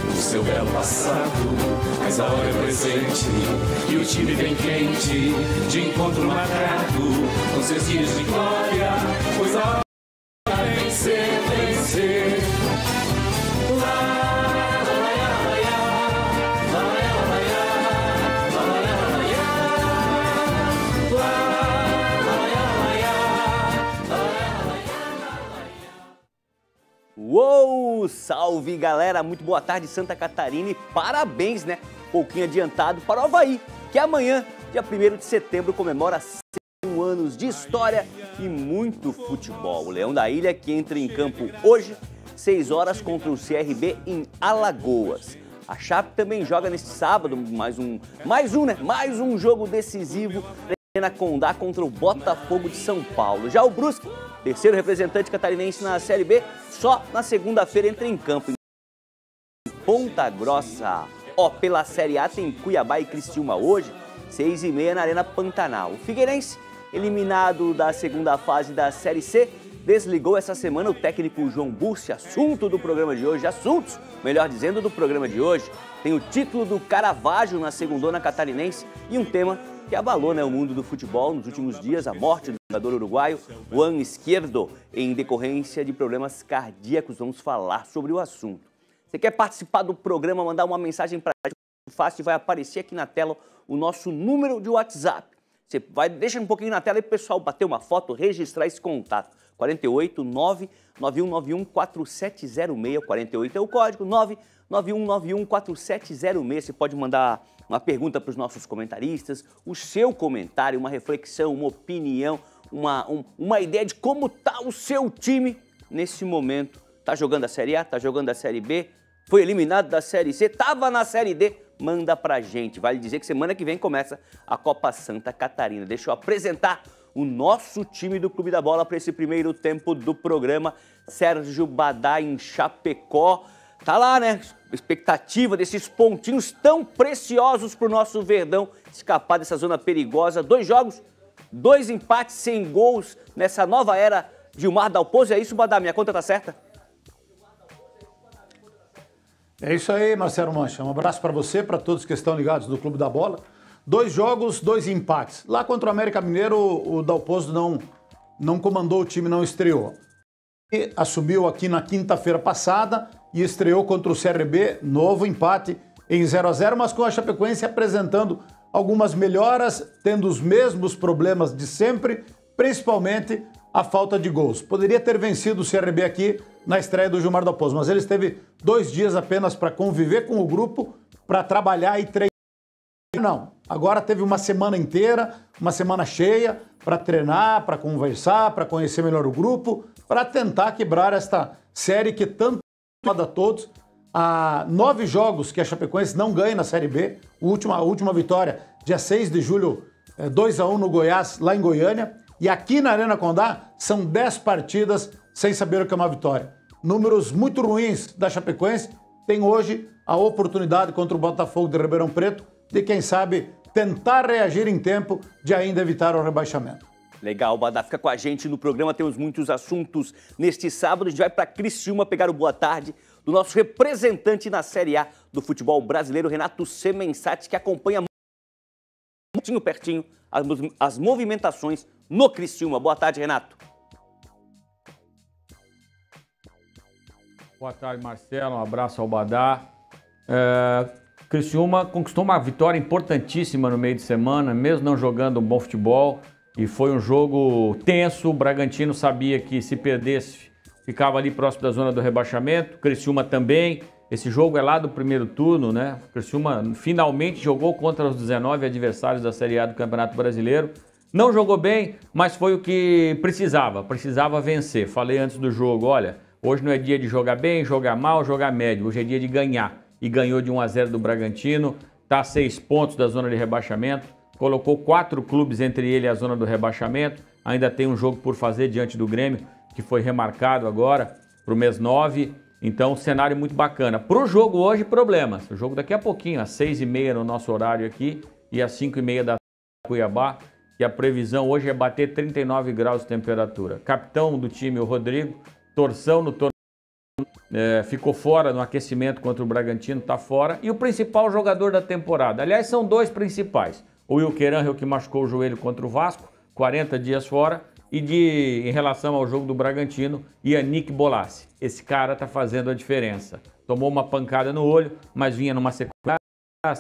o seu belo passado, mas a hora é presente e o time bem quente, de encontro marcado com seus dias de glória, pois a hora é vencer, vencer. Uou! Salve, galera! Muito boa tarde, Santa Catarina, e parabéns, né? Pouquinho adiantado para o Avaí, que amanhã, dia 1º de setembro, comemora 100 anos de história e muito futebol. O Leão da Ilha, que entra em campo hoje, 6 horas, contra o CRB em Alagoas. A Chape também joga neste sábado, mais um jogo decisivo na Condá contra o Botafogo de São Paulo. Já o Brusque, terceiro representante catarinense na Série B, só na segunda-feira entra em campo em Ponta Grossa. Pela Série A tem Cuiabá e Criciúma hoje, 6h30 na Arena Pantanal. O Figueirense, eliminado da segunda fase da Série C, desligou essa semana o técnico João Bussi. Assunto do programa de hoje, do programa de hoje, tem o título do Caravaggio na segundona catarinense e um tema que abalou, né, o mundo do futebol nos últimos dias, a morte do jogador uruguaio Juan Izquierdo, em decorrência de problemas cardíacos. Vamos falar sobre o assunto. Você quer participar do programa, mandar uma mensagem para a gente, fácil, vai aparecer aqui na tela o nosso número de WhatsApp. Você deixa um pouquinho na tela e o pessoal bater uma foto, registrar esse contato. 48 99191 4706, 48 é o código, 99191 4706. Você pode mandar uma pergunta para os nossos comentaristas, o seu comentário, uma reflexão, uma opinião, uma ideia de como está o seu time nesse momento. Está jogando a Série A, está jogando a Série B, foi eliminado da Série C, estava na Série D, manda pra gente. Vale dizer que semana que vem começa a Copa Santa Catarina. Deixa eu apresentar o nosso time do Clube da Bola para esse primeiro tempo do programa. Sérgio Badá em Chapecó. Tá lá, né? Expectativa desses pontinhos tão preciosos pro nosso Verdão escapar dessa zona perigosa. 2 jogos, 2 empates sem gols nessa nova era Gilmar Dalpozo. É isso, Badá? Minha conta tá certa? É isso aí, Marcelo Mancha. Um abraço para você, para todos que estão ligados do Clube da Bola. 2 jogos, 2 empates. Lá contra o América Mineiro, o Dalpozo não comandou o time, não estreou. E assumiu aqui na quinta-feira passada e estreou contra o CRB, novo empate em 0-0, mas com a Chapecoense apresentando algumas melhoras, tendo os mesmos problemas de sempre, principalmente a falta de gols. Poderia ter vencido o CRB aqui na estreia do Gilmar Dalpozo, mas ele teve 2 dias apenas para conviver com o grupo, para trabalhar e treinar. Não, agora teve uma semana inteira, uma semana cheia para treinar, para conversar, para conhecer melhor o grupo, para tentar quebrar esta série que tanto incomoda a todos. Há 9 jogos que a Chapecoense não ganha na Série B, a última vitória, dia 6 de julho, 2-1 no Goiás, lá em Goiânia, e aqui na Arena Condá são 10 partidas sem saber o que é uma vitória. Números muito ruins da Chapecoense. Tem hoje a oportunidade contra o Botafogo de Ribeirão Preto de, quem sabe, tentar reagir em tempo de ainda evitar o rebaixamento. Legal, Badá, fica com a gente no programa, temos muitos assuntos neste sábado. A gente vai para Criciúma pegar o boa tarde do nosso representante na Série A do futebol brasileiro, Renato Semensati, que acompanha pertinho as movimentações no Criciúma. Boa tarde, Renato. Boa tarde, Marcelo. Um abraço ao Badá. Criciúma conquistou uma vitória importantíssima no meio de semana, mesmo não jogando um bom futebol. E foi um jogo tenso. O Bragantino sabia que se perdesse, ficava ali próximo da zona do rebaixamento. Criciúma também. Esse jogo é lá do primeiro turno, né? Criciúma finalmente jogou contra os 19 adversários da Série A do Campeonato Brasileiro. Não jogou bem, mas foi o que precisava vencer. Falei antes do jogo, olha, hoje não é dia de jogar bem, jogar mal, jogar médio. Hoje é dia de ganhar. E ganhou de 1-0 do Bragantino, está a 6 pontos da zona de rebaixamento, colocou 4 clubes entre ele e a zona do rebaixamento, ainda tem um jogo por fazer diante do Grêmio, que foi remarcado agora para o mês 9, então cenário muito bacana. Para o jogo hoje, problemas. O jogo daqui a pouquinho, às 6h30 no nosso horário aqui, e às 5h30 da Cuiabá, que a previsão hoje é bater 39 graus de temperatura. Capitão do time, o Rodrigo, torção no torno ficou fora no aquecimento contra o Bragantino, está fora. E o principal jogador da temporada, aliás, são dois principais. O Wilker Angel, que machucou o joelho contra o Vasco, 40 dias fora. E em relação ao jogo do Bragantino, Yannick Bolasie. Esse cara está fazendo a diferença. Tomou uma pancada no olho, mas vinha numa sequência,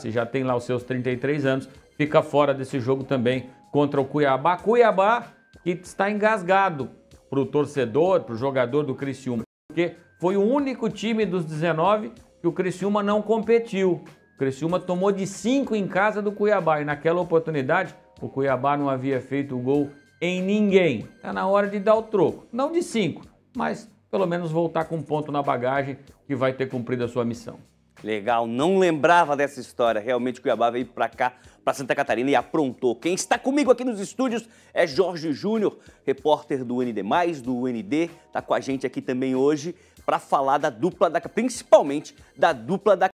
já tem lá os seus 33 anos, fica fora desse jogo também contra o Cuiabá. Cuiabá que está engasgado para o torcedor, para o jogador do Criciúma, porque foi o único time dos 19 que o Criciúma não competiu. O Criciúma tomou de 5 em casa do Cuiabá e naquela oportunidade o Cuiabá não havia feito o gol em ninguém. Está na hora de dar o troco. Não de 5, mas pelo menos voltar com um ponto na bagagem que vai ter cumprido a sua missão. Legal, não lembrava dessa história. Realmente o Cuiabá veio para cá, para Santa Catarina e aprontou. Quem está comigo aqui nos estúdios é Jorge Júnior, repórter do ND+, do UND. Está com a gente aqui também hoje para falar da dupla, principalmente da dupla da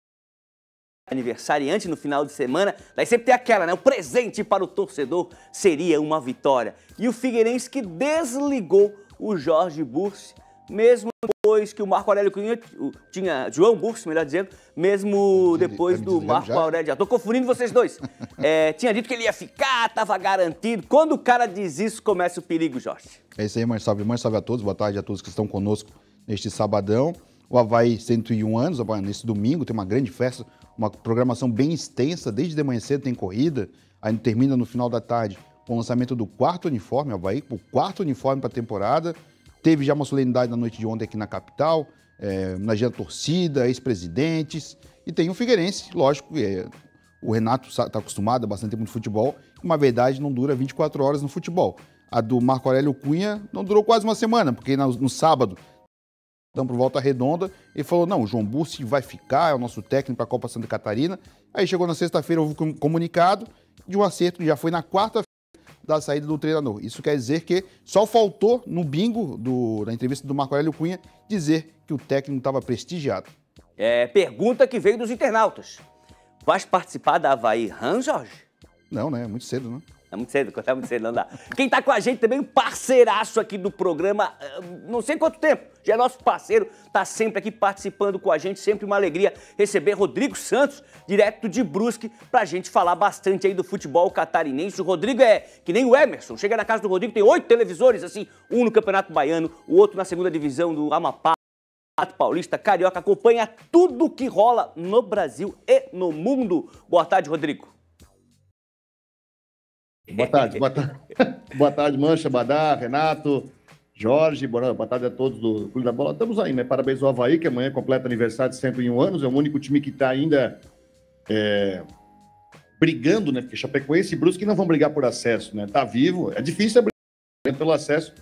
aniversariante no final de semana. Daí sempre tem aquela, né? O presente para o torcedor seria uma vitória. E o Figueirense que desligou o Jorge Bursi, mesmo depois que o Marco Aurélio Cunha tinha... João Bursi, melhor dizendo, mesmo depois do Marco Aurélio... Já tô confundindo vocês dois. Tinha dito que ele ia ficar, tava garantido. Quando o cara diz isso, começa o perigo, Jorge. É isso aí, mãe, salve a todos. Boa tarde a todos que estão conosco neste sabadão. O Avaí, 101 anos, nesse domingo tem uma grande festa, uma programação bem extensa, desde de manhã cedo tem corrida, aí termina no final da tarde com o lançamento do 4º uniforme, Avaí, o 4º uniforme para a temporada. Teve já uma solenidade na noite de ontem aqui na capital, homenageando a torcida, ex-presidentes, e tem o Figueirense, lógico, o Renato está acostumado há bastante tempo no futebol, uma verdade não dura 24 horas no futebol. A do Marco Aurélio Cunha não durou quase uma semana, porque no sábado, então, por Volta Redonda, ele falou, não, o João Bursi vai ficar, é o nosso técnico para a Copa Santa Catarina. Aí chegou na sexta-feira, houve um comunicado de um acerto que já foi na quarta-feira da saída do treinador. Isso quer dizer que só faltou no bingo da entrevista do Marco Aurélio Cunha dizer que o técnico estava prestigiado. Pergunta que veio dos internautas. Vai participar da Avaí Rams, Jorge? Não, né? É muito cedo, né? É muito cedo, não dá. Quem tá com a gente também, um parceiraço aqui do programa, não sei quanto tempo, já é nosso parceiro, tá sempre aqui participando com a gente, sempre uma alegria receber Rodrigo Santos, direto de Brusque, pra gente falar bastante aí do futebol catarinense. O Rodrigo é que nem o Emerson, chega na casa do Rodrigo, tem 8 televisores, assim, um no Campeonato Baiano, o outro na segunda divisão do Amapá, Paulista, Carioca, acompanha tudo que rola no Brasil e no mundo. Boa tarde, Rodrigo. Boa tarde, boa tarde, Mancha, Badá, Renato, Jorge, boa tarde a todos do Clube da Bola. Estamos aí, né? Parabéns ao Avaí, que amanhã completa aniversário de 101 anos, é o único time que está ainda brigando, né? Porque Chapecoense e Brusque não vão brigar por acesso, né? Tá vivo, é difícil brigar pelo acesso.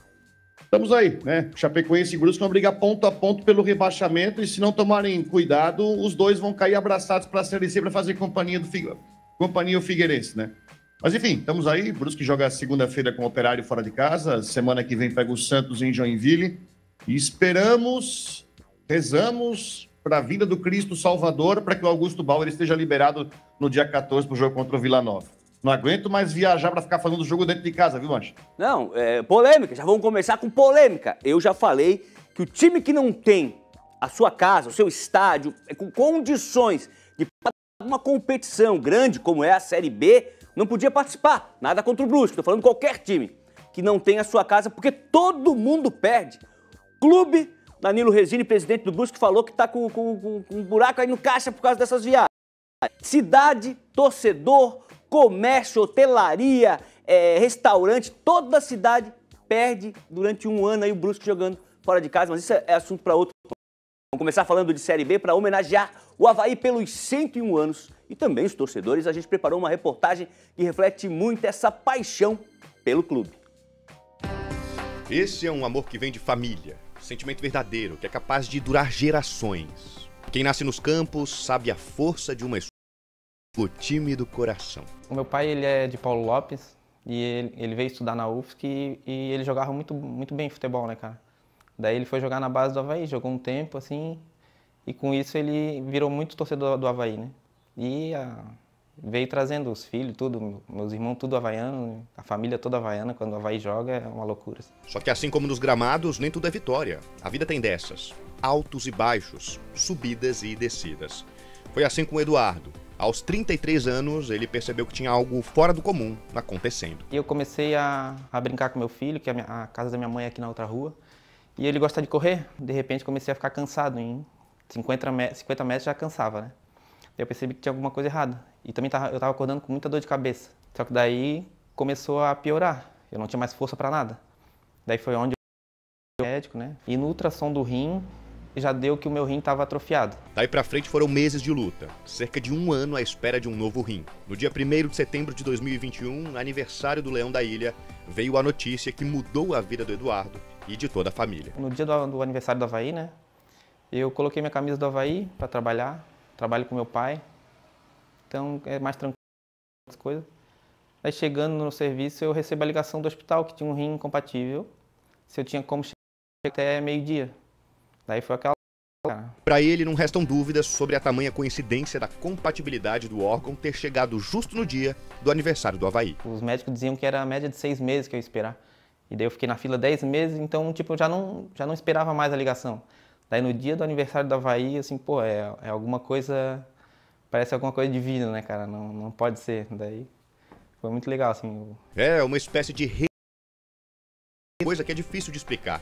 Estamos aí, né? Chapecoense e Brusque vão brigar ponto a ponto pelo rebaixamento e se não tomarem cuidado, os dois vão cair abraçados para a Série C para fazer companhia ao Figueirense, né? Mas enfim, estamos aí. Brusque joga segunda-feira com o Operário fora de casa. Semana que vem pega o Santos em Joinville. E esperamos, rezamos para a vinda do Cristo Salvador para que o Augusto Bauer esteja liberado no dia 14 para o jogo contra o Vila Nova. Não aguento mais viajar para ficar falando do jogo dentro de casa, viu, Mancha? Não, polêmica. Já vamos começar com polêmica. Eu já falei que o time que não tem a sua casa, o seu estádio, com condições de uma competição grande como é a Série B, não podia participar. Nada contra o Brusque, estou falando qualquer time que não tem a sua casa, porque todo mundo perde. Clube, Danilo Resini, presidente do Brusque, falou que está com um buraco aí no caixa por causa dessas viagens. Cidade, torcedor, comércio, hotelaria, restaurante, toda a cidade perde durante um ano aí o Brusque jogando fora de casa, mas isso é assunto para outro. Vamos começar falando de Série B para homenagear o Avaí pelos 101 anos e também os torcedores. A gente preparou uma reportagem que reflete muito essa paixão pelo clube. Esse é um amor que vem de família, sentimento verdadeiro que é capaz de durar gerações. Quem nasce nos campos sabe a força de uma escola, o time do coração. O meu pai ele é de Paulo Lopes e ele veio estudar na UFSC e ele jogava muito bem futebol, né, cara? Daí ele foi jogar na base do Avaí, jogou um tempo, assim, e com isso ele virou muito torcedor do Avaí, né? E veio trazendo os filhos, tudo, meus irmãos tudo havaiano, a família toda havaiana, quando o Avaí joga é uma loucura. Só que assim como nos gramados, nem tudo é vitória. A vida tem dessas. altos e baixos, subidas e descidas. Foi assim com o Eduardo. Aos 33 anos, ele percebeu que tinha algo fora do comum acontecendo. E eu comecei a brincar com meu filho, que a casa da minha mãe é aqui na outra rua. E ele gosta de correr. De repente, comecei a ficar cansado. Em 50 metros já cansava, né? Eu percebi que tinha alguma coisa errada. E também eu estava acordando com muita dor de cabeça. Só que daí começou a piorar. Eu não tinha mais força para nada. Daí foi onde eu fui ao médico, né? E no ultrassom do rim, já deu que o meu rim estava atrofiado. Daí pra frente foram meses de luta, cerca de 1 ano à espera de um novo rim. No dia 1º de setembro de 2021, aniversário do Leão da Ilha, veio a notícia que mudou a vida do Eduardo e de toda a família. No dia do aniversário do Avaí, né? Eu coloquei minha camisa do Avaí para trabalhar. Trabalho com meu pai, então é mais tranquilo as coisas. Aí chegando no serviço, eu recebo a ligação do hospital que tinha um rim incompatível. Se eu tinha como chegar até meio-dia. Daí foi aquela... Para ele, não restam dúvidas sobre a tamanha coincidência da compatibilidade do órgão ter chegado justo no dia do aniversário do Avaí. Os médicos diziam que era a média de 6 meses que eu ia esperar. E daí eu fiquei na fila 10 meses, então tipo, eu já não esperava mais a ligação. Daí no dia do aniversário do Avaí, assim, pô, é alguma coisa... Parece alguma coisa divina, né, cara? Não pode ser. Daí foi muito legal, assim. É uma espécie de... coisa que é difícil de explicar.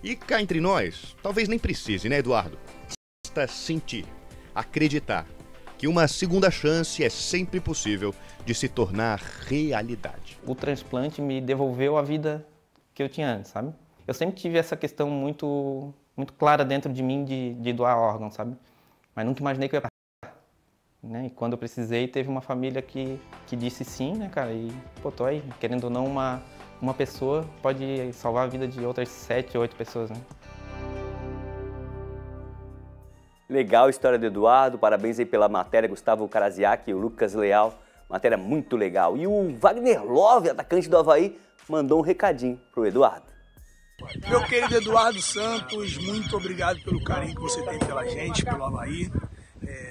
E cá entre nós, talvez nem precise, né, Eduardo? Basta sentir, acreditar que uma segunda chance é sempre possível de se tornar realidade. O transplante me devolveu a vida que eu tinha antes, sabe? Eu sempre tive essa questão muito clara dentro de mim de doar órgão, sabe? Mas nunca imaginei que eu ia passar, né? E quando eu precisei, teve uma família que disse sim, né, cara? E, pô, tô aí, querendo ou não, uma pessoa pode salvar a vida de outras 7, 8 pessoas, né? Legal a história do Eduardo, parabéns aí pela matéria, Gustavo Caraziak e o Lucas Leal, matéria muito legal. E o Wagner Love, atacante do Avaí, mandou um recadinho pro Eduardo. Meu querido Eduardo Santos, muito obrigado pelo carinho que você tem pela gente, pelo Avaí.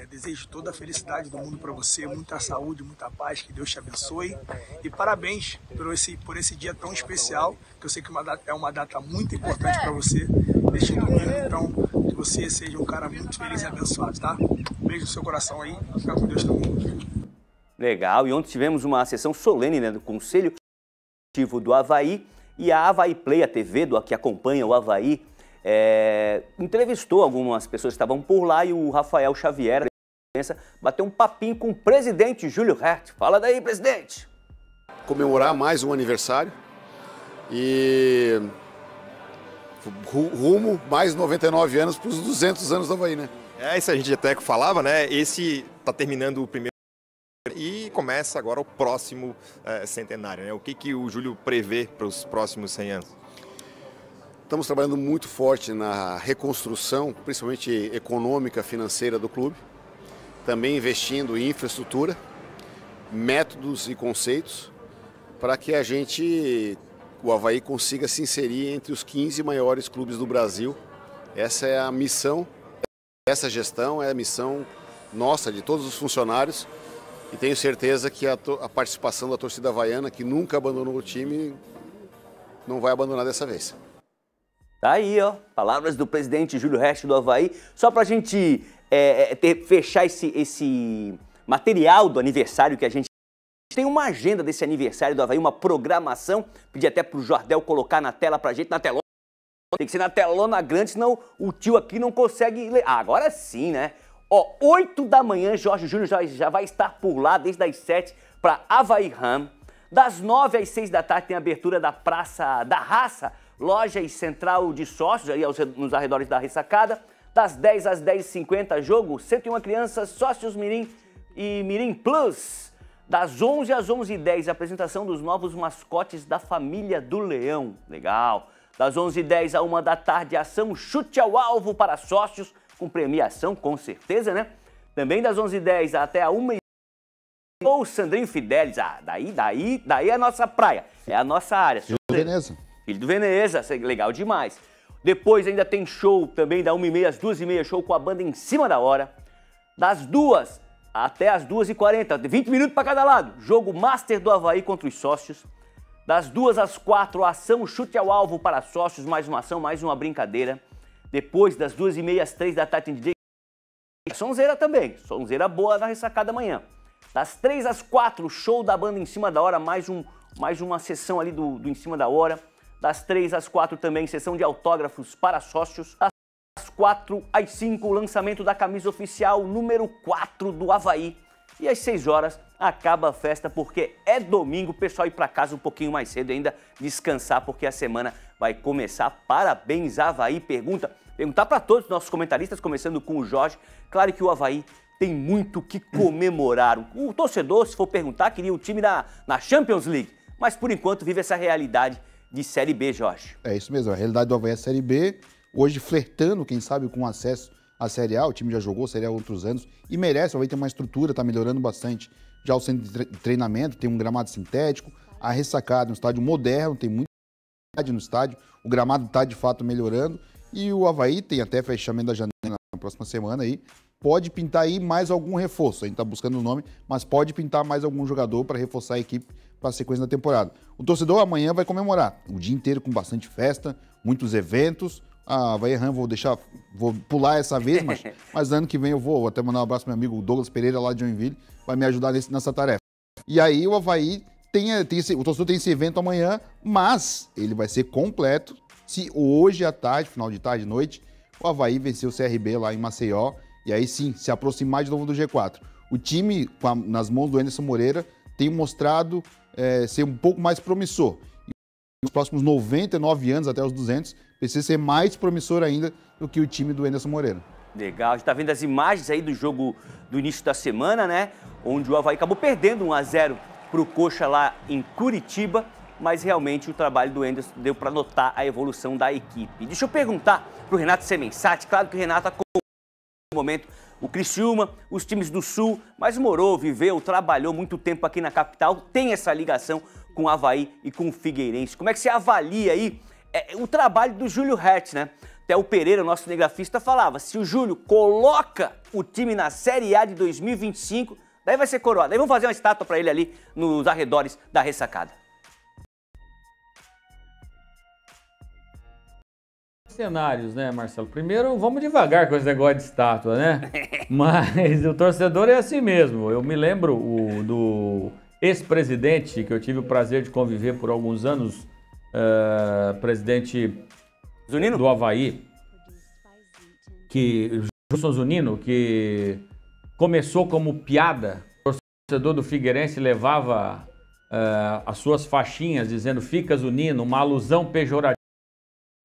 Desejo toda a felicidade do mundo para você, muita saúde, muita paz, que Deus te abençoe. E parabéns por esse dia tão especial, que eu sei que é uma data muito importante para você, neste domingo. Então, que você seja um cara muito feliz e abençoado, tá? Um beijo no seu coração aí, fica com Deus também. Legal, e ontem tivemos uma sessão solene, né, do Conselho Executivo do Avaí, e a Avaí Play, a TV que acompanha o Avaí, entrevistou algumas pessoas que estavam por lá e o Rafael Xavier bateu um papinho com o presidente Júlio Herth. Fala daí, presidente! Comemorar mais um aniversário e rumo mais 99 anos para os 200 anos do Avaí, né? Isso a gente até falava, né? Esse está terminando o primeiro e começa agora o próximo centenário, né? O que o Júlio prevê para os próximos 100 anos? Estamos trabalhando muito forte na reconstrução, principalmente econômica, financeira do clube. Também investindo em infraestrutura, métodos e conceitos, para que o Avaí consiga se inserir entre os 15 maiores clubes do Brasil. Essa é a missão, essa gestão é a missão nossa, de todos os funcionários. E tenho certeza que a participação da torcida havaiana, que nunca abandonou o time, não vai abandonar dessa vez. Tá aí, ó, palavras do presidente Júlio Herth do Avaí. Só pra gente fechar esse material do aniversário que a gente tem uma agenda desse aniversário do Avaí, uma programação. Pedi até pro Jordel colocar na tela pra gente, na telona. Tem que ser na telona grande, senão o tio aqui não consegue ler. Ah, agora sim, né? Ó, 8 da manhã, Jorge Júnior já vai estar por lá, desde as 7 para Avaí Ram. Das 9 às 6 da tarde tem a abertura da Praça da Raça, loja e central de sócios, aí nos arredores da Ressacada. Das 10 às 10h50, jogo 101 crianças, sócios Mirim e Mirim Plus. Das 11 às 11h10, apresentação dos novos mascotes da família do Leão. Legal. Das 11h10 à 1 da tarde, ação Chute ao Alvo para sócios, com premiação, com certeza, né? Também das 11h10 até a 1h. O Sandrinho Fidelis, daí é a nossa praia, é a nossa área. Filho do Veneza. Filho do Veneza, legal demais. Depois ainda tem show também da 1h30 às 2h30, show com a banda em cima da hora. Das 2 até as 2h40, 20 minutos para cada lado. Jogo Master do Avaí contra os sócios. Das 2 às 4, ação Chute ao Alvo para sócios, mais uma ação, mais uma brincadeira. Depois das 2h30 às 3 da tarde, tem DJ sonzeira também, sonzeira boa na ressacada amanhã. Das 3 às 4, show da banda Em Cima da Hora, mais uma sessão ali do Em Cima da Hora. Das 3 às 4 também, sessão de autógrafos para sócios. Das 4 às 5, o lançamento da camisa oficial número 4 do Avaí. E às 6 horas acaba a festa, porque é domingo, o pessoal ir para casa um pouquinho mais cedo ainda, descansar, porque a semana vai começar. Parabéns, Avaí. Perguntar para todos os nossos comentaristas, começando com o Jorge. Claro que o Avaí tem muito que comemorar. O torcedor, se for perguntar, queria o time na Champions League. Mas, por enquanto, vive essa realidade de Série B, Jorge. É isso mesmo, a realidade do Avaí é a Série B. Hoje flertando, quem sabe, com acesso à Série A. O time já jogou Série A há outros anos e merece. O Avaí tem uma estrutura, está melhorando bastante. Já o centro de treinamento, tem um gramado sintético. A ressacada, um estádio moderno, tem muita qualidade no estádio. O gramado está, de fato, melhorando. E o Avaí tem até fechamento da janela na próxima semana aí. Pode pintar aí mais algum reforço. A gente está buscando o nome, mas pode pintar mais algum jogador para reforçar a equipe para a sequência da temporada. O torcedor amanhã vai comemorar o dia inteiro com bastante festa, muitos eventos. A Avaí Ram vou pular essa vez, mas ano que vem eu vou até mandar um abraço pro meu amigo Douglas Pereira lá de Joinville, vai me ajudar nessa tarefa. E aí o Avaí o torcedor tem esse evento amanhã, mas ele vai ser completo se hoje à tarde, final de tarde, noite, o Avaí vencer o CRB lá em Maceió e aí sim se aproximar de novo do G4. O time nas mãos do Anderson Moreira tem mostrado ser um pouco mais promissor. E nos próximos 99 anos, até os 200, precisa ser mais promissor ainda do que o time do Anderson Moreira. Legal, a gente tá vendo as imagens aí do jogo do início da semana, né? Onde o Avaí acabou perdendo 1-0 pro Coxa lá em Curitiba, mas realmente o trabalho do Anderson deu para notar a evolução da equipe. Deixa eu perguntar pro Renato Semensati, claro que o Renato acompanha no momento o Criciúma, os times do Sul, mas morou, viveu, trabalhou muito tempo aqui na capital, tem essa ligação com o Avaí e com o Figueirense. Como é que você avalia aí o trabalho do Júlio Hertz, né? Até o Pereira, nosso cinegrafista, falava, se o Júlio coloca o time na Série A de 2025, daí vai ser coroado. Daí vamos fazer uma estátua para ele ali nos arredores da ressacada. Cenários, né, Marcelo? Primeiro, vamos devagar com esse negócio de estátua, né? Mas o torcedor é assim mesmo. Eu me lembro do ex-presidente, que eu tive o prazer de conviver por alguns anos, presidente Zunino? Do Avaí, Gilson Zunino, que começou como piada. O torcedor do Figueirense levava as suas faixinhas dizendo "Fica Zunino", uma alusão pejorativa.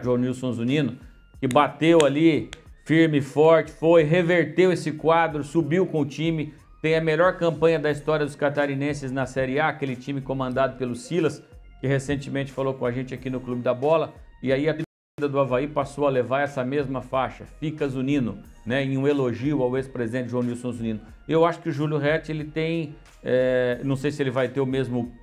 Johnilson Zunino, que bateu ali firme e forte, reverteu esse quadro, subiu com o time, tem a melhor campanha da história dos catarinenses na Série A, aquele time comandado pelo Silas, que recentemente falou com a gente aqui no Clube da Bola, e aí a torcida do Avaí passou a levar essa mesma faixa, "Fica Zunino", né, em um elogio ao ex-presidente Johnilson Zunino. Eu acho que o Júlio Hertz, ele tem, não sei se ele vai ter o mesmo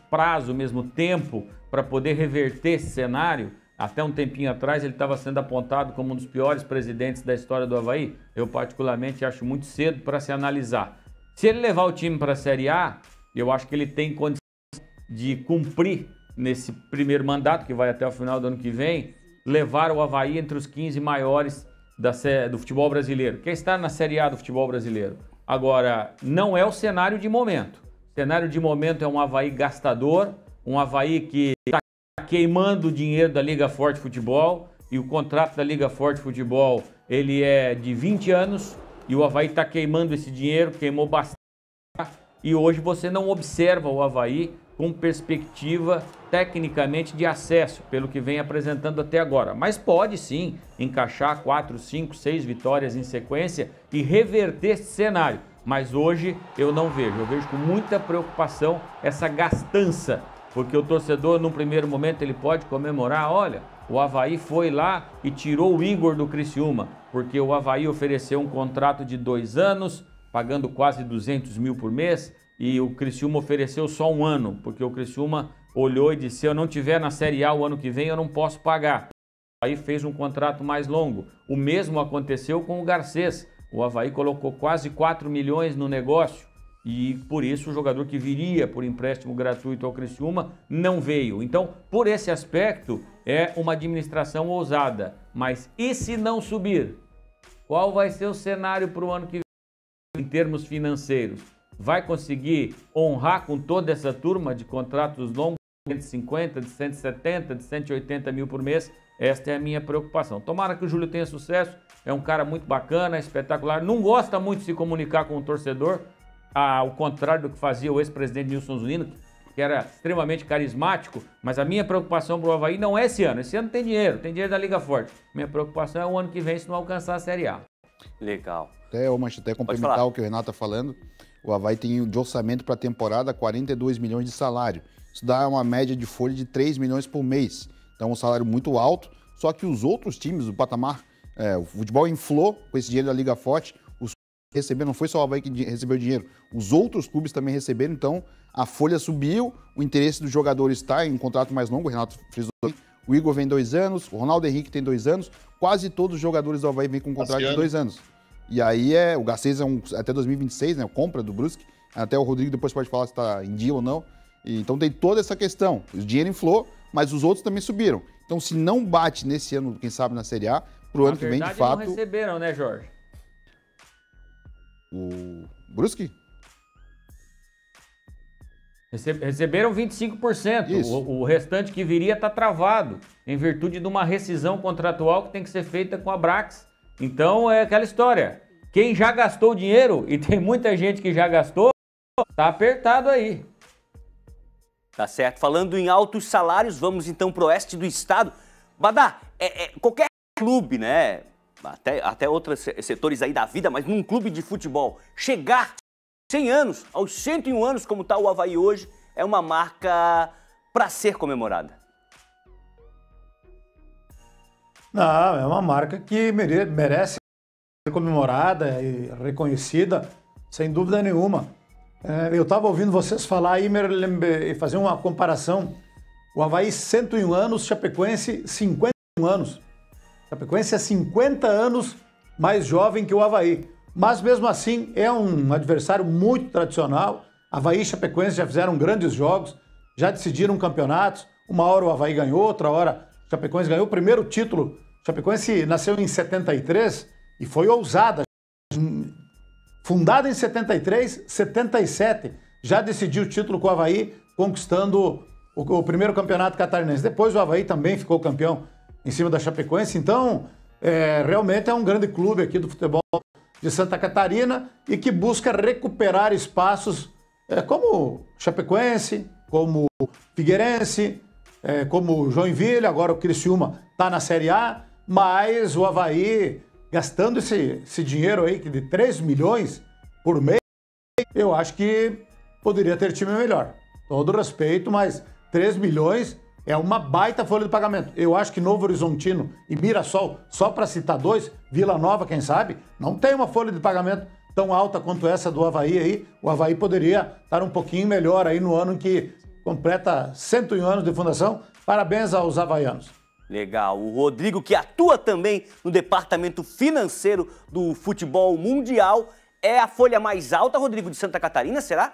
prazo, o mesmo tempo para poder reverter esse cenário. Até um tempinho atrás ele estava sendo apontado como um dos piores presidentes da história do Avaí. Eu particularmente acho muito cedo para se analisar. Se ele levar o time para a Série A, eu acho que ele tem condição de cumprir nesse primeiro mandato, que vai até o final do ano que vem, levar o Avaí entre os 15 maiores do futebol brasileiro. Quem está na Série A do futebol brasileiro? Agora, não é o cenário de momento. O cenário de momento é um Avaí gastador, um Avaí que está queimando o dinheiro da Liga Forte Futebol, e o contrato da Liga Forte Futebol ele é de 20 anos, e o Avaí está queimando esse dinheiro, queimou bastante, e hoje você não observa o Avaí com perspectiva tecnicamente de acesso, pelo que vem apresentando até agora. Mas pode sim encaixar 4, 5, 6 vitórias em sequência e reverter esse cenário. Mas hoje eu não vejo, eu vejo com muita preocupação essa gastança, porque o torcedor, num primeiro momento, ele pode comemorar, olha, o Avaí foi lá e tirou o Igor do Criciúma, porque o Avaí ofereceu um contrato de 2 anos, pagando quase 200 mil por mês, e o Criciúma ofereceu só 1 ano, porque o Criciúma olhou e disse, se eu não tiver na Série A o ano que vem, eu não posso pagar. O Avaí fez um contrato mais longo. O mesmo aconteceu com o Garcês. O Avaí colocou quase 4 milhões no negócio, e por isso o jogador que viria por empréstimo gratuito ao Criciúma não veio. Então, por esse aspecto, é uma administração ousada. Mas e se não subir? Qual vai ser o cenário para o ano que vem em termos financeiros? Vai conseguir honrar com toda essa turma de contratos longos, de 150, de 170, de 180 mil por mês? Esta é a minha preocupação. Tomara que o Júlio tenha sucesso, é um cara muito bacana, espetacular, não gosta muito de se comunicar com o torcedor, ao contrário do que fazia o ex-presidente Nilson Zunino, que era extremamente carismático, mas a minha preocupação para o Avaí não é esse ano tem dinheiro da Liga Forte. Minha preocupação é o ano que vem se não alcançar a Série A. Legal. Até complementar o que o Renato está falando, o Avaí tem de orçamento para a temporada 42 milhões de salário. Isso dá uma média de folha de 3 milhões por mês. Então é um salário muito alto, só que os outros times, o patamar, o futebol inflou com esse dinheiro da Liga Forte, os receberam, não foi só o Avaí que recebeu dinheiro, os outros clubes também receberam, então a folha subiu, o interesse dos jogadores está em um contrato mais longo, o Renato frisou, o Igor vem 2 anos, o Ronaldo Henrique tem 2 anos, quase todos os jogadores do Avaí vêm com um contrato de 2 anos. E aí o Garcês até 2026, né, compra do Brusque, até o Rodrigo depois pode falar se está em dia ou não. Então tem toda essa questão, o dinheiro inflou, mas os outros também subiram. Então se não bate nesse ano, quem sabe na Série A, pro ano que vem de fato... não receberam, né, Jorge? O Brusque? Receberam 25%. O restante que viria está travado, em virtude de uma rescisão contratual que tem que ser feita com a Brax. Então é aquela história. Quem já gastou dinheiro, e tem muita gente que já gastou, tá apertado aí. Tá certo. Falando em altos salários, vamos então pro oeste do estado. Badá, qualquer clube, né? Até outros setores aí da vida, mas num clube de futebol, chegar 100 anos, aos 101 anos, como está o Avaí hoje, é uma marca para ser comemorada. Não, é uma marca que merece ser comemorada e reconhecida, sem dúvida nenhuma. Eu estava ouvindo vocês falar aí e fazer uma comparação. O Avaí 101 anos, Chapecoense 51 anos. Chapecoense é 50 anos mais jovem que o Avaí. Mas mesmo assim é um adversário muito tradicional. Avaí e Chapecoense já fizeram grandes jogos, já decidiram campeonatos. Uma hora o Avaí ganhou, outra hora o Chapecoense ganhou. O primeiro título, Chapecoense nasceu em 73 e foi ousada. Fundada em 73, 77, já decidiu o título com o Avaí, conquistando o primeiro campeonato catarinense. Depois o Avaí também ficou campeão em cima da Chapecoense. Então, realmente é um grande clube aqui do futebol de Santa Catarina e que busca recuperar espaços como Chapecoense, como Figueirense, como Joinville, agora o Criciúma está na Série A, mas o Avaí gastando esse dinheiro aí de 3 milhões por mês, eu acho que poderia ter time melhor. Todo respeito, mas 3 milhões é uma baita folha de pagamento. Eu acho que Novo Horizontino e Mirassol, só para citar 2, Vila Nova, quem sabe, não tem uma folha de pagamento tão alta quanto essa do Avaí aí. O Avaí poderia estar um pouquinho melhor aí no ano em que completa 101 anos de fundação. Parabéns aos havaianos. Legal. O Rodrigo, que atua também no departamento financeiro do futebol mundial, é a folha mais alta, Rodrigo, de Santa Catarina, será?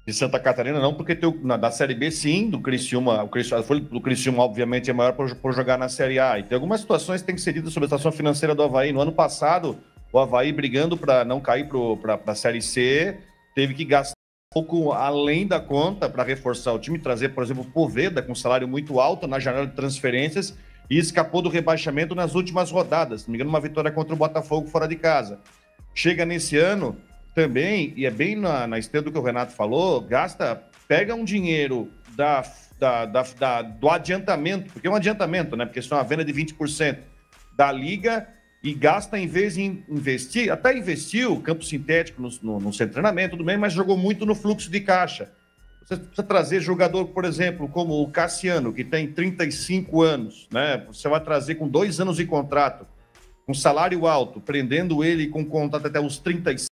De Santa Catarina não, porque da Série B sim, do Criciúma, a folha do Criciúma obviamente é maior por jogar na Série A. E tem algumas situações que têm que ser ditas sobre a situação financeira do Avaí. No ano passado, o Avaí brigando para não cair para a Série C, teve que gastar um pouco além da conta para reforçar o time, trazer, por exemplo, o Poveda com salário muito alto na janela de transferências e escapou do rebaixamento nas últimas rodadas. Se não me engano, uma vitória contra o Botafogo fora de casa. Chega nesse ano também, e é bem na esteira do que o Renato falou, pega um dinheiro do adiantamento, porque é um adiantamento, né? Porque isso é uma venda de 20% da Liga e gasta em vez de investir, até investiu campo sintético no seu treinamento, tudo bem, mas jogou muito no fluxo de caixa. Você precisa trazer jogador, por exemplo, como o Cassiano, que tem 35 anos, né? Você vai trazer com 2 anos de contrato, com salário alto, prendendo ele com contrato até os 35,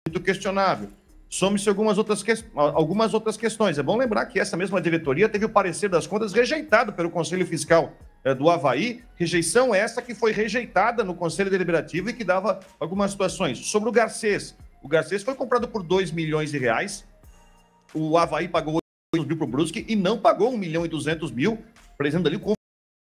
muito questionável. Some-se algumas outras questões. É bom lembrar que essa mesma diretoria teve o parecer das contas rejeitado pelo Conselho Fiscal do Avaí, rejeição essa que foi rejeitada no Conselho Deliberativo e que dava algumas situações. Sobre o Garcês foi comprado por 2 milhões de reais, o Avaí pagou 8 mil para o Brusque e não pagou 1 milhão e 200 mil, apresentando ali como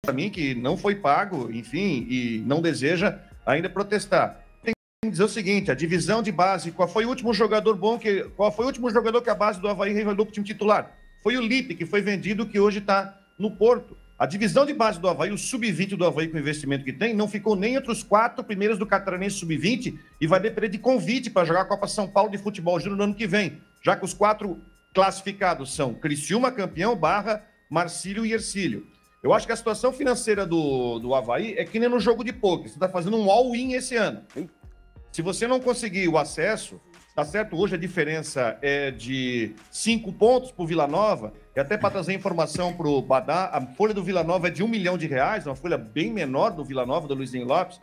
para mim que não foi pago, enfim, e não deseja ainda protestar. Tem que dizer o seguinte, a divisão de base, qual foi o último jogador que a base do Avaí revelou para o time titular? Foi o Lipe, que foi vendido, que hoje está no Porto. A divisão de base do Avaí, o sub-20 do Avaí com o investimento que tem, não ficou nem entre os 4 primeiros do Catarinense sub-20 e vai depender de convite para jogar a Copa São Paulo de Futebol Júnior no ano que vem, já que os 4 classificados são Criciúma, campeão, Barra, Marcílio e Hercílio. Eu acho que a situação financeira do Avaí é que nem no jogo de pôquer, você está fazendo um all-in esse ano. Se você não conseguir o acesso, tá certo? Hoje a diferença é de 5 pontos para o Vila Nova. E até para trazer informação para o Badá, a folha do Vila Nova é de R$1 milhão, uma folha bem menor do Vila Nova, do Luizinho Lopes.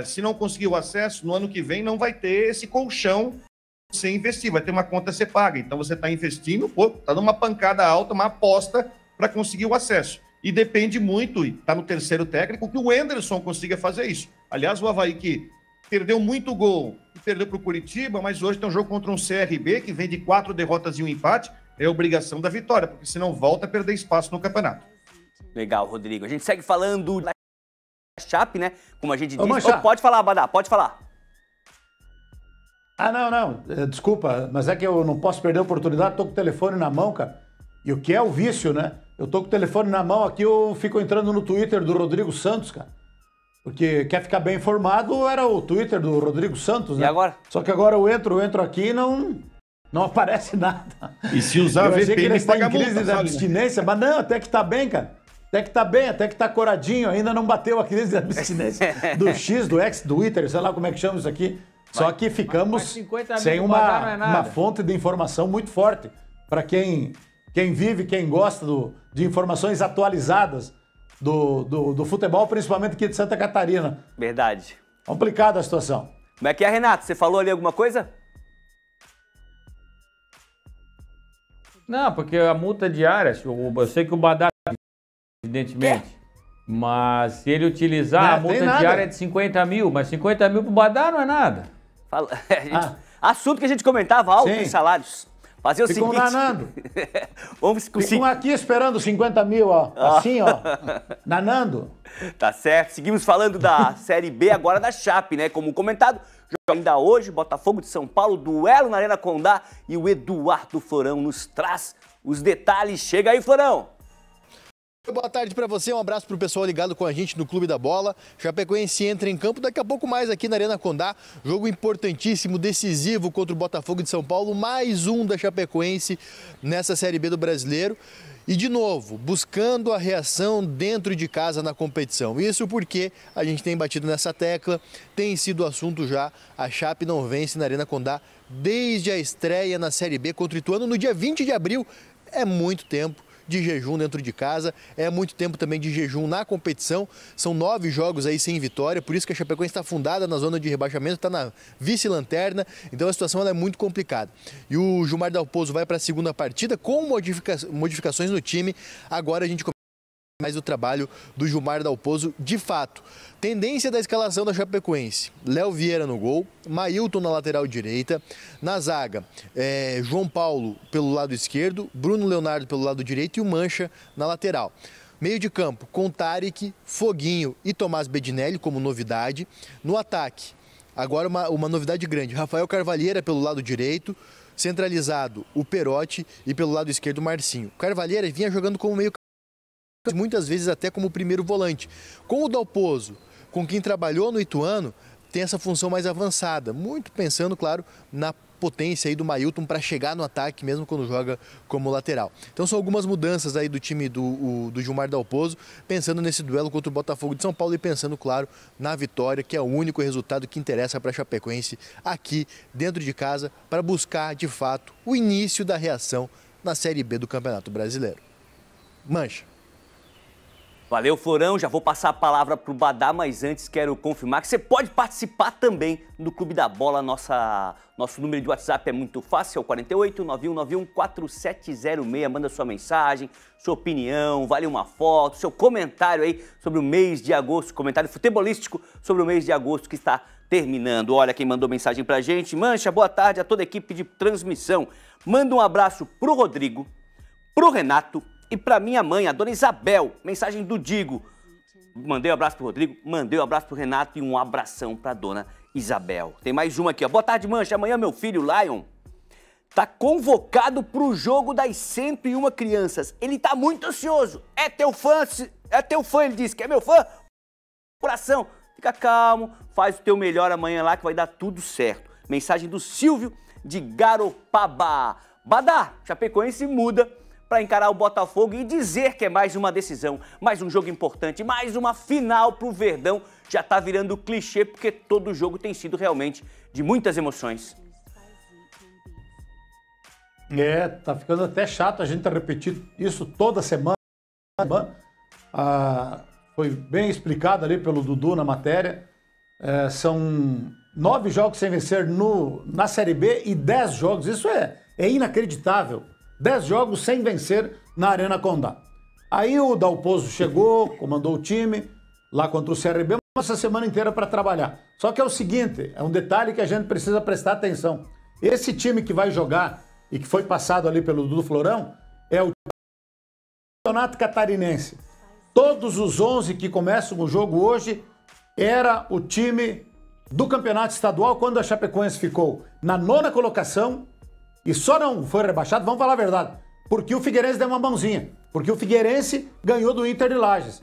Se não conseguir o acesso, no ano que vem não vai ter esse colchão para você investir, vai ter uma conta a ser paga. Então você está investindo, está dando uma pancada alta, uma aposta para conseguir o acesso. E depende muito, e está no terceiro técnico, que o Anderson consiga fazer isso. Aliás, o Avaí que perdeu muito gol e perdeu para o Curitiba, mas hoje tem um jogo contra um CRB que vem de 4 derrotas e 1 empate, é obrigação da vitória, porque senão volta a perder espaço no campeonato. Legal, Rodrigo. A gente segue falando da Chape, né? Como a gente disse. Pode falar, Badá, pode falar. Não. Desculpa, mas é que eu não posso perder a oportunidade, tô com o telefone na mão, cara. E o que é o vício, né? Eu tô com o telefone na mão aqui, eu fico entrando no Twitter do Rodrigo Santos, cara. Porque quer ficar bem informado, era o Twitter do Rodrigo Santos, né? E agora? Só que agora eu entro aqui e não aparece nada. E se usar VPN, que ele está em paga crise multa, de abstinência, mas não, até que tá bem, cara. Até que tá coradinho, ainda não bateu a crise de abstinência do X, do X, do Twitter, sei lá como é que chama isso aqui. Só que ficamos sem uma fonte de informação muito forte para quem vive, quem gosta de informações atualizadas do futebol, principalmente aqui de Santa Catarina. Verdade. Complicada a situação. Como é que é, Renato? Você falou ali alguma coisa? Não, porque a multa diária, eu sei que o Badá, evidentemente, mas se ele utilizar, a multa diária é de 50 mil, mas 50 mil pro Badá não é nada. Assunto que a gente comentava, altos salários. Fazer o seguinte... nanando. Ficam aqui esperando 50 mil, ó. Assim, ó. Nanando. Tá certo. Seguimos falando da Série B, agora da Chape, né? Como comentado, jogo ainda hoje, Botafogo de São Paulo, duelo na Arena Condá e o Eduardo Florão nos traz os detalhes. Chega aí, Florão. Boa tarde para você, um abraço para o pessoal ligado com a gente no Clube da Bola. Chapecoense entra em campo daqui a pouco mais aqui na Arena Condá. Jogo importantíssimo, decisivo contra o Botafogo de São Paulo. Mais um da Chapecoense nessa Série B do Brasileiro. E de novo, buscando a reação dentro de casa na competição. Isso porque a gente tem batido nessa tecla, tem sido assunto já. A Chape não vence na Arena Condá desde a estreia na Série B contra o Ituano no dia 20 de abril. É muito tempo de jejum dentro de casa, é muito tempo também de jejum na competição, são 9 jogos aí sem vitória, por isso que a Chapecoense está fundada na zona de rebaixamento, está na vice-lanterna, então a situação ela é muito complicada. E o Gilmar Dalpozo vai para a segunda partida com modificações no time, agora a gente começa mais o trabalho do Gilmar Dalpozo de fato. Tendência da escalação da Chapecoense: Léo Vieira no gol, Mailton na lateral direita, na zaga João Paulo pelo lado esquerdo, Bruno Leonardo pelo lado direito e o Mancha na lateral. Meio de campo com Tarek, Foguinho e Tomás Bedinelli como novidade. No ataque, agora uma novidade grande: Rafael Carvalheira pelo lado direito, centralizado o Perotti e pelo lado esquerdo o Marcinho. Carvalheira vinha jogando como meio, muitas vezes até como primeiro volante. Com o Dalpozo, com quem trabalhou no Ituano, tem essa função mais avançada, muito pensando, claro, na potência aí do Mailton para chegar no ataque mesmo quando joga como lateral. Então são algumas mudanças aí do time do Gilmar Dalpozo, pensando nesse duelo contra o Botafogo de São Paulo e pensando, claro, na vitória, que é o único resultado que interessa para a Chapecoense aqui dentro de casa, para buscar de fato o início da reação na Série B do Campeonato Brasileiro. Mancha. Valeu, Florão. Já vou passar a palavra para o Badá, mas antes quero confirmar que você pode participar também do Clube da Bola. Nosso número de WhatsApp é muito fácil, é o 48 9191 4706. Manda sua mensagem, sua opinião, vale uma foto, seu comentário aí sobre o mês de agosto, comentário futebolístico sobre o mês de agosto que está terminando. Olha quem mandou mensagem pra gente. Mancha, boa tarde a toda a equipe de transmissão. Manda um abraço pro Rodrigo, pro Renato E para minha mãe, a dona Isabel, mensagem do Digo. Mandei um abraço pro Rodrigo, mandei um abraço pro Renato e um abração pra dona Isabel. Tem mais uma aqui, ó. Boa tarde, Mancha. Amanhã meu filho, Lion, tá convocado pro jogo das 101 crianças. Ele tá muito ansioso. É teu fã, ele disse que é meu fã. Coração, fica calmo, faz o teu melhor amanhã lá que vai dar tudo certo. Mensagem do Silvio de Garopaba. Badá, Chapecoense muda para encarar o Botafogo e dizer que é mais uma decisão, mais um jogo importante, mais uma final pro Verdão. Já tá virando clichê porque todo jogo tem sido realmente de muitas emoções. Tá ficando até chato a gente repetir isso toda semana. Foi bem explicado ali pelo Dudu na matéria. São 9 jogos sem vencer na Série B e 10 jogos. Isso é inacreditável. 10 jogos sem vencer na Arena Condá. Aí o Dalpozo chegou, comandou o time lá contra o CRB, essa semana inteira para trabalhar. Só que é o seguinte, é um detalhe que a gente precisa prestar atenção. Esse time que vai jogar e que foi passado ali pelo Dudu Florão é o Campeonato Catarinense. Todos os 11 que começam o jogo hoje era o time do Campeonato Estadual quando a Chapecoense ficou na 9ª colocação e só não foi rebaixado, vamos falar a verdade, porque o Figueirense deu uma mãozinha, porque o Figueirense ganhou do Inter de Lages.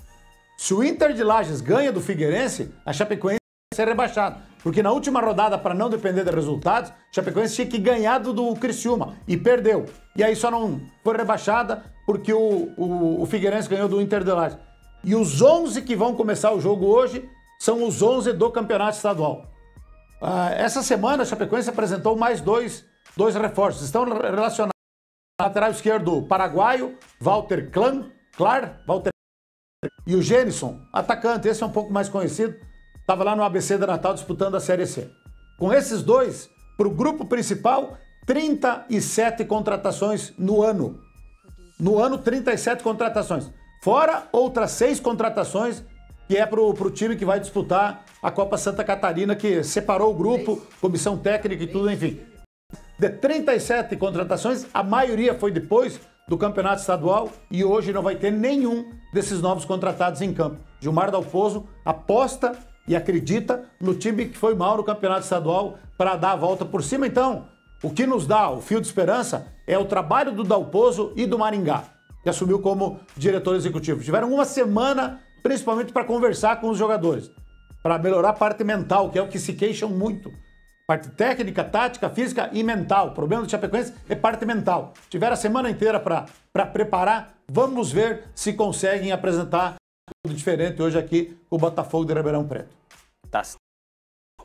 Se o Inter de Lages ganha do Figueirense, a Chapecoense vai ser rebaixada, porque na última rodada, para não depender dos resultados, a Chapecoense tinha que ganhar do Criciúma e perdeu. E aí só não foi rebaixada porque o Figueirense ganhou do Inter de Lages. E os 11 que vão começar o jogo hoje são os 11 do Campeonato Estadual. Essa semana a Chapecoense apresentou mais dois reforços. Estão relacionados ao lateral esquerdo paraguaio, Walter Clar, e o Gênison, atacante, esse é um pouco mais conhecido, estava lá no ABC da Natal disputando a Série C. Com esses dois, para o grupo principal, 37 contratações no ano. No ano, 37 contratações. Fora outras 6 contratações que é para o time que vai disputar a Copa Santa Catarina, que separou o grupo, comissão técnica e tudo, enfim. De 37 contratações, a maioria foi depois do Campeonato Estadual e hoje não vai ter nenhum desses novos contratados em campo. Gilmar Dalpozo aposta e acredita no time que foi mal no Campeonato Estadual para dar a volta por cima. Então, o que nos dá o fio de esperança é o trabalho do Dalpozo e do Maringá, que assumiu como diretor executivo. Tiveram uma semana, principalmente para conversar com os jogadores, para melhorar a parte mental, que é o que se queixam muito. Parte técnica, tática, física e mental. O problema do Chapecoense é parte mental. Tiveram a semana inteira para preparar. Vamos ver se conseguem apresentar tudo diferente hoje aqui com o Botafogo de Ribeirão Preto. Tá.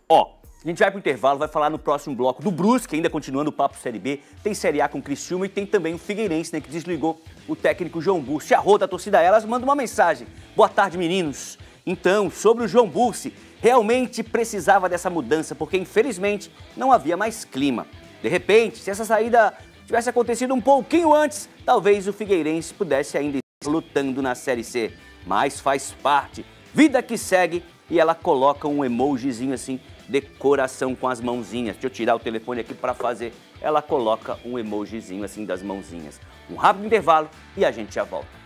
Ó, a gente vai pro intervalo, vai falar no próximo bloco do Brusque, ainda continuando o papo Série B. Tem Série A com o Criciúma e tem também o Figueirense, né, que desligou o técnico João Bursi. A Rô da torcida Elas manda uma mensagem. Boa tarde, meninos. Então, sobre o João Bursi, realmente precisava dessa mudança, porque infelizmente não havia mais clima. De repente, se essa saída tivesse acontecido um pouquinho antes, talvez o Figueirense pudesse ainda estar lutando na Série C. Mas faz parte, vida que segue, e ela coloca um emojizinho assim, de coração com as mãozinhas. Deixa eu tirar o telefone aqui para fazer. Ela coloca um emojizinho assim das mãozinhas. Um rápido intervalo e a gente já volta.